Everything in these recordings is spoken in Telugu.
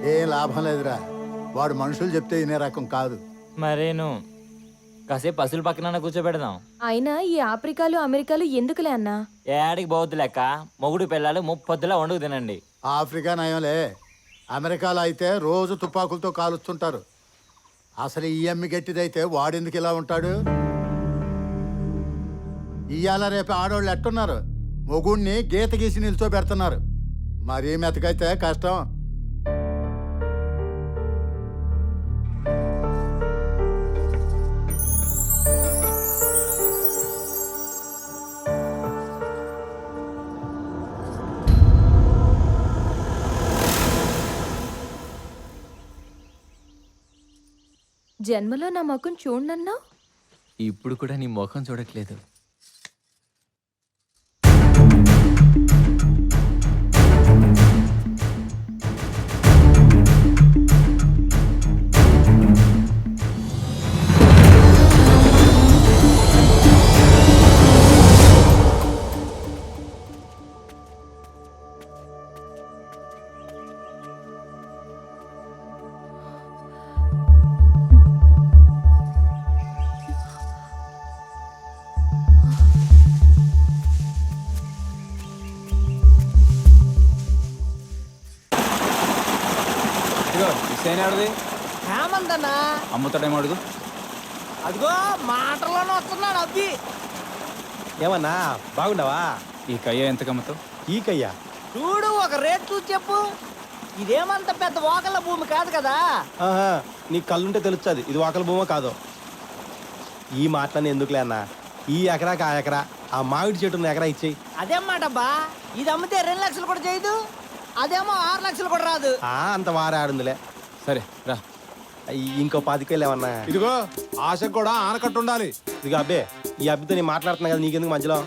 ఏం లాభం లేదురా. వాడు మనుషులు చెప్తే వినే రకం కాదు. మరేను కాసేపు పసులు పక్కన కూర్చోబెడదాం. అయినా ఈ ఆఫ్రికాలు అమెరికాలు ఎందుకులే అన్నా? ఏడికి పోవద్దు లెక్క. మొగుడు పిల్లలు ముప్పొద్దులా వండుకు తినండి. ఆఫ్రికా నయంలే, అమెరికాలో అయితే రోజు తుపాకులతో కాలుస్తుంటారు. అసలు ఈ అమ్మి గట్టిదైతే వాడెందుకు ఇలా ఉంటాడు? ఇవాళ రేపు ఆడవాళ్ళు ఎట్టున్నారు? మొగుణ్ణి గీత గీసి నిల్చోబెడుతున్నారు. మరీ మెతకైతే కష్టం. జన్మలో నా ముఖం చూడనన్నావు, ఇప్పుడు కూడా నీ ముఖం చూడట్లేదు. హేమంతన్నా అమ్ముతాడేమో అడుగు. అదిగో మాటల్లోనే వస్తున్నాడు. అబ్బి ఏమన్నా బాగుండవా? ఈ కయ్య ఎంత కమ్ముతావు? ఈ కయ్యా చూడు, ఒక రేట్ చూసి చెప్పు. ఇదేమంత పెద్ద వాకళ్ళ భూమి కాదు కదా. ఆహా, నీ కళ్ళుంటే తెలుస్తుంది ఇది వాకల భూమో కాదో. ఈ మాటలని ఎందుకులే అన్నా, ఈ ఎకరాకి ఆ ఎకరా, ఆ మామిడి చెట్టు ఉన్న ఎకరా ఇచ్చేయి. అదేం మాటబ్బా, ఇది అమ్మితే 2 లక్షలు కూడా చేయదు, అదేమో 6 లక్షలు కూడా రాదు. అంత వారే ఆడుందిలే. సరే రా. ఇంకో 10,000 ఏమన్నా? ఇదిగో ఆశకు కూడా ఆనకట్టు ఉండాలి. ఇదిగో అబ్బే, ఈ అబ్బితో నేను మాట్లాడుతున్నా కదా, నీకెందుకు మధ్యలో?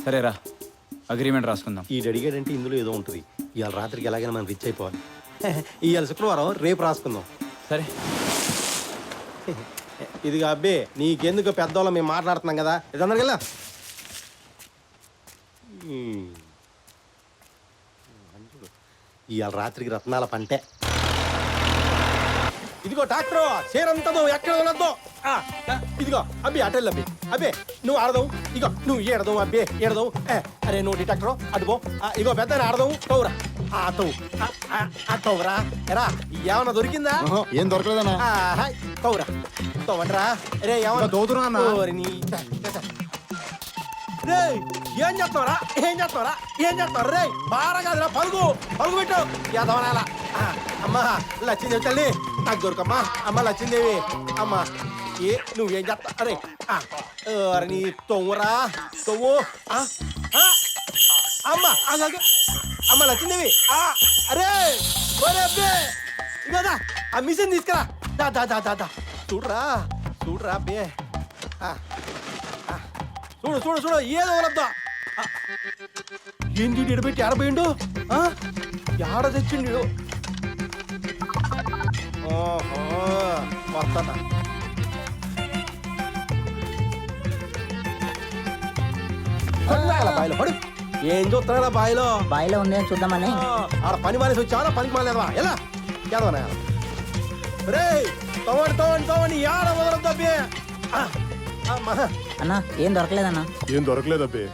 సరే రా, అగ్రిమెంట్ రాసుకుందాం. ఈ అడిగాడంటే ఇందులో ఏదో ఉంటుంది. ఇవాళ రాత్రికి ఎలాగైనా మనం రిచ్ అయిపోవాలి. ఇవాళ శుక్రవారం, రేపు రాసుకుందాం. సరే. ఇదిగో అబ్బే, నీకెందుకు పెద్దవాళ్ళం మేము మాట్లాడుతున్నాం కదా, ఇదన్నారు కదా. ఇవాళ రాత్రికి రత్నాల పంటే. ఇదిగో డాక్టర్, చేరంతదో ఎక్కడ వలద్దో. ఇదిగో అబ్బి, అటెల్ అబ్బి. అబ్బే నువ్వు ఆడదావు, ఇగో నువ్వు ఏడదావు అబ్బే, ఏడదావు. అరే నువ్వు డిటాక్టర్ అడుగో. ఇగో పెద్ద ఆడదావు. తవ్వురా, తవ్వురా. ఎరా ఏమన్నా దొరికిందా? ఏం దొరకలేదన్నా. తవ్వురా, తవ్వండిరా. రే ఏమన్నా తోతున్నా అన్న. రే ఏం చేస్తున్నారా, ఏం చేస్తున్నారా, ఏం చేస్తున్నారు? రే బాగా కాదురా, పలుగు పలుగు పెట్టు. యాదవనాల అమ్మా లచ్చిందేవి తల్లి నాకు దొరకమ్మా. అమ్మ లచ్చిందేవి అమ్మా, నువ్వేం చేస్తా? అరే అరే నీ తొవ్వురా, తొవ్వు. అమ్మ అమ్మ లచ్చిందేవి. అరే ఒరే అబ్బే, ఇగోదా ఆ మిషన్ తీసుకురా. దా దా దా దా దా చూడరా, చూడరా అబ్బే. చూడు చూడు చూడు, ఏదో వలద్దా. ఏంటి ఎడబెట్టి ఆడపోయిండు? ఆడ తెచ్చిండు. వస్తానా? బాయిలో పడు. ఏం చూస్తున్నాడా బాయిలో? బాయిలో ఉంది చూద్దామని. ఆడ పని మానేసి వచ్చావా? పనికి మానేదవా? ఎలా ఏదవనా? రే తవ్వండి తవ్వండి తవ్వండి, ఆడ వదలద్దు. అన్నా ఏం దొరకలేదన్నా. ఏం దొరకలేదబ్బే.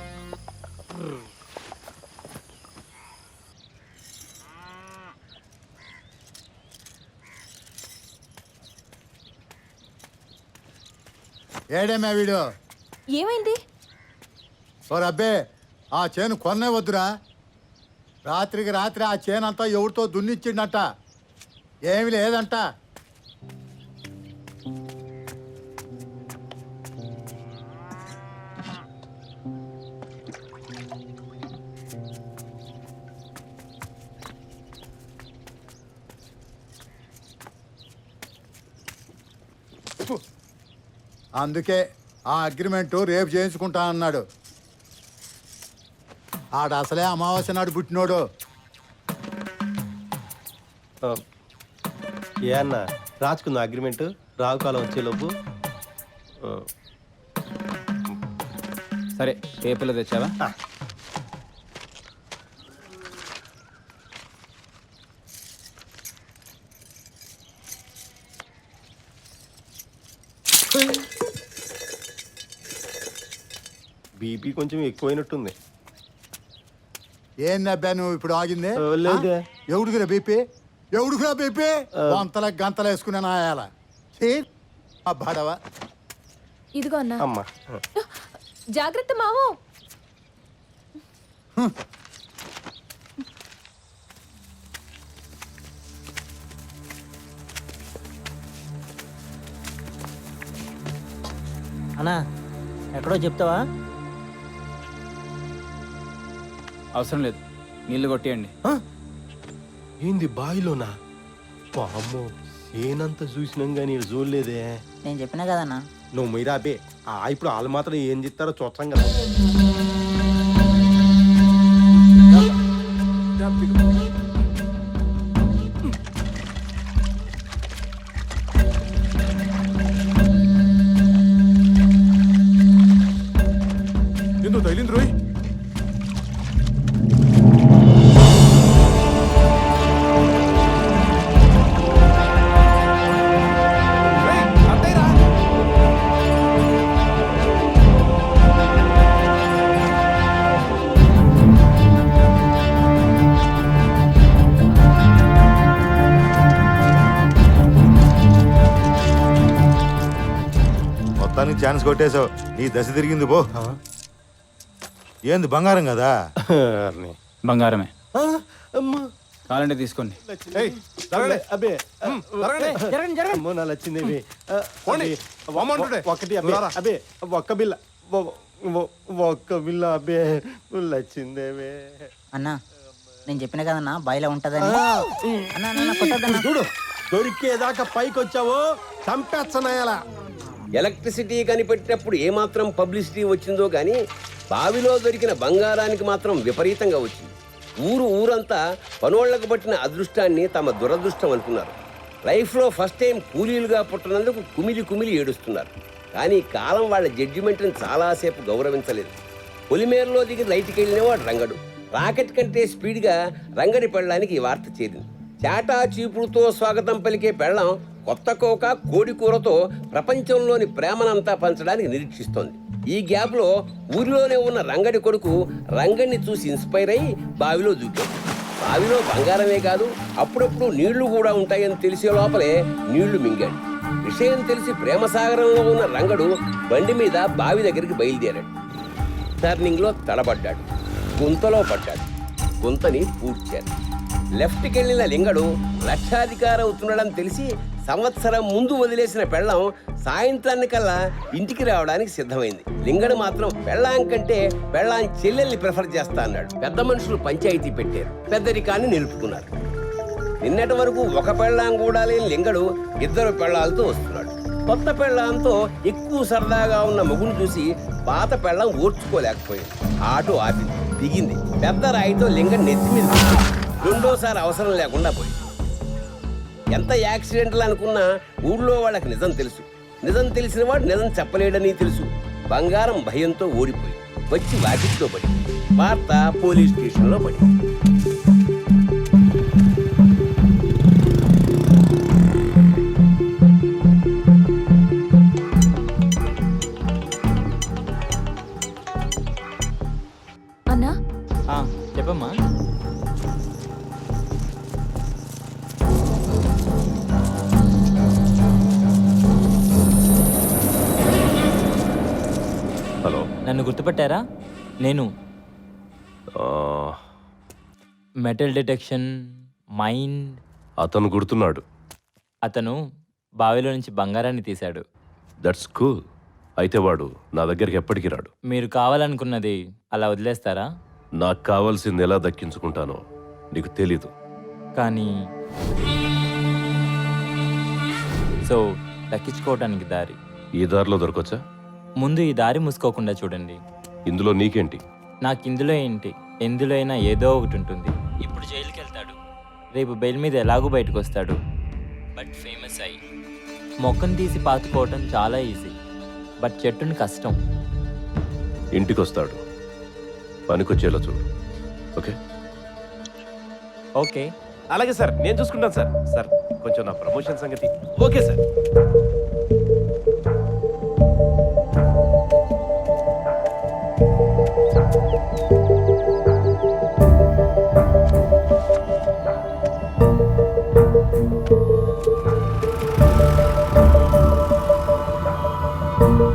ఏడేమే వీడు? ఏమైంది? ఓ రబ్బే, ఆ చేను కొన్నే వద్దురా. రాత్రికి రాత్రి ఆ చేను అంతా ఎవరితో దున్నిచ్చిండట. ఏమి లేదంట. అందుకే ఆ అగ్రిమెంటు రేపు చేయించుకుంటా అన్నాడు. ఆడ అసలే అమావాస్య నాడు పుట్టినోడు. ఏ అన్న రాసుకుందా అగ్రిమెంట్? రావుకాలం వచ్చేలోపు. సరే, పేపర్లు తెచ్చావా? బీపీ కొంచెం ఎక్కువైనట్టుంది. ఏందబ్బా నువ్వు ఇప్పుడు ఆగింది? లేదే. ఎవడుకురా బీపీ? ఎవడుకురా బీపీ? వంతల గంతలు వేసుకునే నాయాల బడవా. ఇదిగో అన్నా. అమ్మా జాగ్రత్త మావో. అన్నా ఎక్కడో చెప్తావా? అవసరం లేదు, నీళ్లు కొట్టేయండి. ఏంది బావిలోనా? అమ్మో ఏనంత చూసినాం కానీ చూడలేదే. నేను చెప్పినా కదన్నా. నువ్వు మీరా అబ్బే ఇప్పుడు వాళ్ళు మాత్రం ఏం చెప్తారో చూస్తాం కదా. ఎందుకు తగిలింది రోయ్? మొత్తానికి ఛాన్స్ కొట్టేశావు. నీ దశ తిరిగింది పో. ఏంది బంగారం కదా? బంగారమే, అమ్మా కావాలంటే తీసుకోండి. ఏయ్, జరగండి. అబ్బే జరగండి. జరగండి జరగండి. అమ్మో నా లచ్చిందేవి. పోండి. వమ్మంటుండే. ఒకటి అబ్బే రారా. అబ్బే ఒక్క బిల్ల ఒక్క బిల్ల అబ్బే లచ్చిందేవే. అన్నా నేను చెప్పినా కదన్నా బాయిలో ఉంటదని. అన్నా అన్నా కొట్టద్దన్నా. చూడు దొరికేదాకా పైకి వచ్చావు చంపేచ్చనాయాల. ఎలక్ట్రిసిటీ కనిపెట్టినప్పుడు ఏమాత్రం పబ్లిసిటీ వచ్చిందో కానీ బావిలో దొరికిన బంగారానికి మాత్రం విపరీతంగా వచ్చింది. ఊరంతా పనోళ్లకు పట్టిన అదృష్టాన్ని తమ దురదృష్టం అనుకున్నారు. లైఫ్లో ఫస్ట్ టైం కూలీలుగా పుట్టినందుకు కుమిలి కుమిలి ఏడుస్తున్నారు. కానీ కాలం వాళ్ళ జడ్జిమెంట్ని చాలాసేపు గౌరవించలేదు. పొలిమేరలో దిగి లైట్కి వెళ్ళినవాడు రంగడు. రాకెట్ కంటే స్పీడ్గా రంగడి పెళ్ళానికి ఈ వార్త చేరింది. చాటా చీపుడుతో స్వాగతం పలికే పెళ్ళం కొత్త కోక కోడి కూరతో ప్రపంచంలోని ప్రేమనంతా పంచడానికి నిరీక్షిస్తోంది. ఈ గ్యాప్లో ఊరిలోనే ఉన్న రంగడి కొడుకు రంగడిని చూసి ఇన్స్పైర్ అయ్యి బావిలో దూకాడు. బావిలో బంగారమే కాదు అప్పుడప్పుడు నీళ్లు కూడా ఉంటాయని తెలిసే లోపలే నీళ్లు మింగాడు. విషయం తెలిసి ప్రేమసాగరంలో ఉన్న రంగడు బండి మీద బావి దగ్గరికి బయలుదేరాడు. టర్నింగ్లో తడబడ్డాడు, గుంతలో పడ్డాడు. గుంతని పూడ్చాడు. లెఫ్ట్కి వెళ్ళిన లింగడు లక్షాధికారి అవుతున్నాడని తెలిసి సంవత్సరం ముందు వదిలేసిన పెళ్ళం సాయంత్రానికల్లా ఇంటికి రావడానికి సిద్ధమైంది. లింగడు మాత్రం పెళ్ళాం కంటే పెళ్ళాం చెల్లెల్ని ప్రిఫర్ చేస్తా అన్నాడు. పెద్ద మనుషులు పంచాయతీ పెట్టారు, పెద్దరికాన్ని నిలుపుకున్నారు. నిన్నటి వరకు ఒక పెళ్ళాం కూడా లేని లింగడు 2 పెళ్ళాలతో వస్తున్నాడు. కొత్త పెళ్ళాంతో ఎక్కువ సరదాగా ఉన్న మొగుడు చూసి పాత పెళ్ళాం ఓర్చుకోలేకపోయింది. ఆటో ఆపింది, దిగింది. పెద్ద రాయితో లింగం నెత్తి మీద రెండోసారి అవసరం లేకుండా పోయింది. ఎంత యాక్సిడెంట్లు అనుకున్నా ఊళ్ళో వాళ్ళకి నిజం తెలుసు. నిజం తెలిసిన వాడు నిజం చెప్పలేడని తెలుసు. బంగారం భయంతో ఓడిపోయి వచ్చి వాకిట్లో పడి వార్త పోలీస్ స్టేషన్లో పడి. అన్నా చెప్పమ్మా. హలో, నన్ను గుర్తుపట్టారా? నేను మెటల్ డిటెక్షన్ మైండ్. అతను గుర్తున్నాడు. అతను బావిలో నుంచి బంగారాన్ని తీశాడు. That's cool. అయితే వాడు నా దగ్గరికి ఎప్పటికి రాడు. మీరు కావాలనుకున్నది అలా వదిలేస్తారా? నాకు కావాల్సింది ఎలా దక్కించుకుంటానో నీకు తెలీదు. కానీ సో దక్కించుకోవటానికి దారి ఈ దారిలో దొరకొచ్చా? ముందు ఈ దారి మూసుకోకుండా చూడండి. ఇందులో నీకేంటి? నాకు ఇందులో ఏంటి, ఎందులో అయినా ఏదో ఒకటి ఉంటుంది. ఇప్పుడు జైలుకి వెళ్తాడు, రేపు బెయిల్ మీద ఎలాగూ బయటకు వస్తాడు. బట్ ఫేమస్ అయ్యి మొక్కను తీసి పాతుకోవటం చాలా ఈజీ, బట్ చెట్టుని కష్టం. ఇంటికి వస్తాడు, పనికొచ్చేలా చూడు. Okay okay. అలాగే సార్, నేను చూసుకుంటాను సార్. సార్ కొంచెం నా ప్రమోషన్ సంగతి. Okay sir. ఆ